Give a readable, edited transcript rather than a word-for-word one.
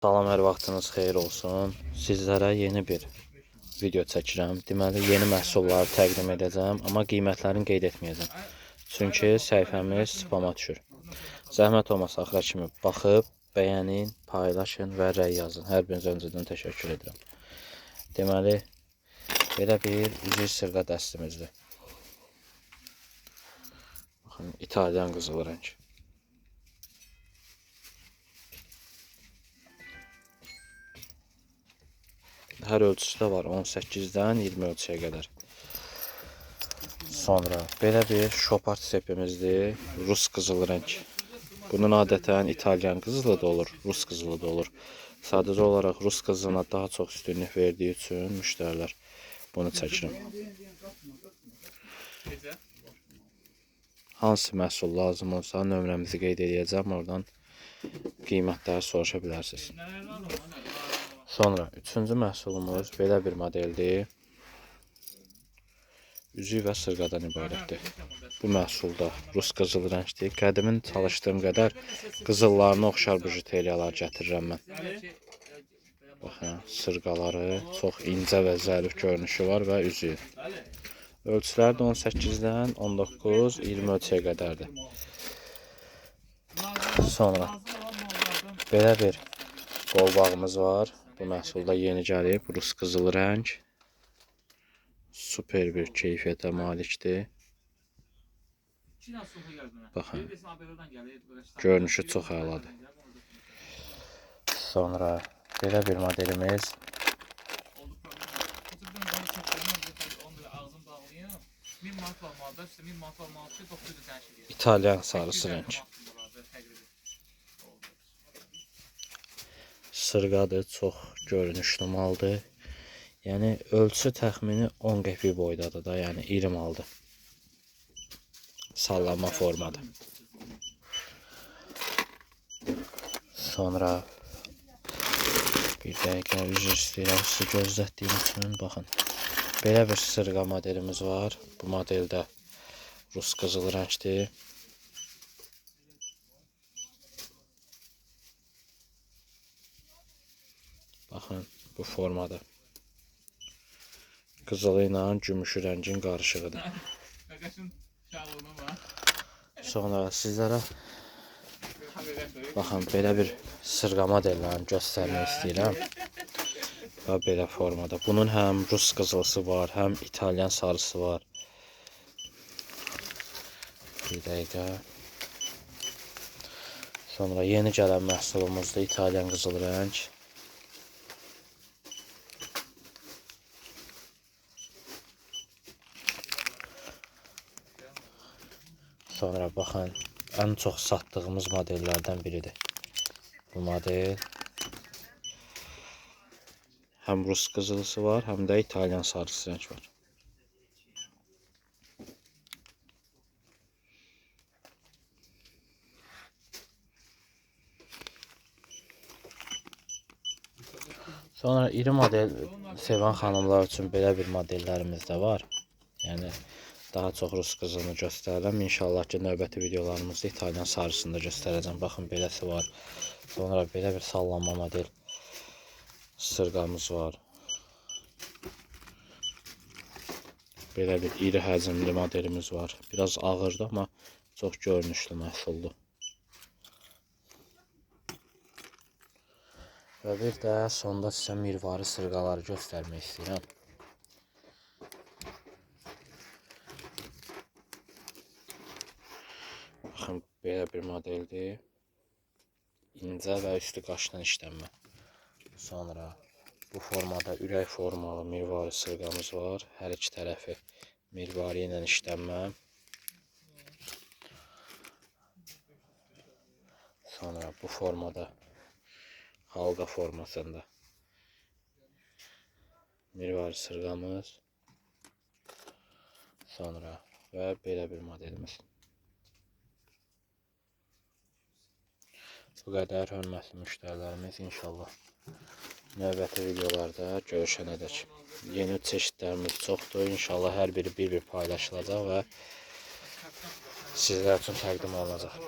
Salam, hər vaxtınız xeyir olsun. Sizlərə yeni bir video çəkirəm. Deməli, yeni məhsulları təqdim edəcəm, amma qiymətlərini qeyd etməyəcəm. Çünki səhifəmiz spama düşür. Zəhmət olmasa axıra kimi baxıb, bəyənin, paylaşın və rəy yazın. Hər birinizə öncədən təşəkkür edirəm. Deməli, belə bir üzük sırğa dəstimizdir. Baxın, İtalyan qızıl rəng. Hər ölçüsü də var, 18-dən 20 ölçüyə qədər. Sonra belə bir şopart sepimizdir, Rus qızılı rəng. Bunun adətən İtalyan qızılı da olur, Rus qızılı da olur. Sadəcə olaraq Rus qızılına daha çox üstünlük verdiyi üçün müştərilər bunu çəkirəm. Hansı məhsul lazım olsa nömrəmizi qeyd edəcəm, oradan qiymətləri soruşa bilərsiniz. Sonra üçüncü məhsulumuz belə bir modeldir. Üzük və sırğadan ibarətdir. Bu məhsul da Rus qızıl rəngdir. Qədimin çalışdığım qədər qızıllarına oxşar bijuteriyalar gətirirəm mən. Baxın, sırğaları çox incə və zərif görünüşü var və üzüyü. Ölçüləri də 18-dən 19-20 ölçüyə qədərdir. Sonra belə bir qolbağımız var. Bu məhsulda yeni gəlib, Rus qızıl rəng. Super bir keyfiyyətə malikdir. Baxın, görünüşü çox əladır. Sonra belə bir modelimiz. İtalyan sarısı rəng. Sırğadır, çox görünüşlü maldır. Yəni ölçü təxmini 10 qəpik boydadır da, yəni iri maldır. Sallanma formadır. Sonra bir dəqiqə üzr istəyirəm sizi gözlətdiyim üçün. Baxın, belə bir sırğa modelimiz var. Bu modeldə Rus qızıl rəngdir. Baxın, bu formada. Qızılı ilə gümüşü rəngin qarışığıdır. Sonra sizlərə baxın, belə bir sırğa modellərini göstərmək istəyirəm. Və belə formada. Bunun həm Rus qızılısı var, həm İtalyan sarısı var. Bir dəqiqə. Sonra yeni gələn məhsulumuzda İtalyan qızıl rəng. Sonra baxın, ən çox satdığımız modellərdən biridir. Bu model həm Rus qızılısı var, həm də İtalyan sarısı rəng var. Sonra iri model sevən xanımlar üçün belə bir modellərimiz də var. Yəni daha çox Rus qızılını göstərirəm. İnşallah ki, növbəti videolarımızda İtalyan sarısını da göstərəcəm. Baxın, beləsi var. Sonra belə bir sallanma model sırğamız var. Belə bir iri həcmli modelimiz var. Biraz ağırdır, amma çox görünüşlü məhsuldur. Və bir də sonda sizə mirvari sırğaları göstərmək istəyirəm. Baxın, belə bir modeldir. İncə və üstü qaşdan işlənmə. Sonra bu formada ürək formalı mirvari sırğamız var. Hər iki tərəfi mirvari ilə işlənmə. Sonra bu formada halqa formasında mirvari sırğamız. Sonra və belə bir modelimiz. Bu qədər hörmətli müştərilərimiz, inşallah növbəti videolarda görüşənədək. Yeni çeşidlərimiz çoxdur. İnşallah hər biri bir-bir paylaşılacaq və sizlər üçün təqdim olunacaq.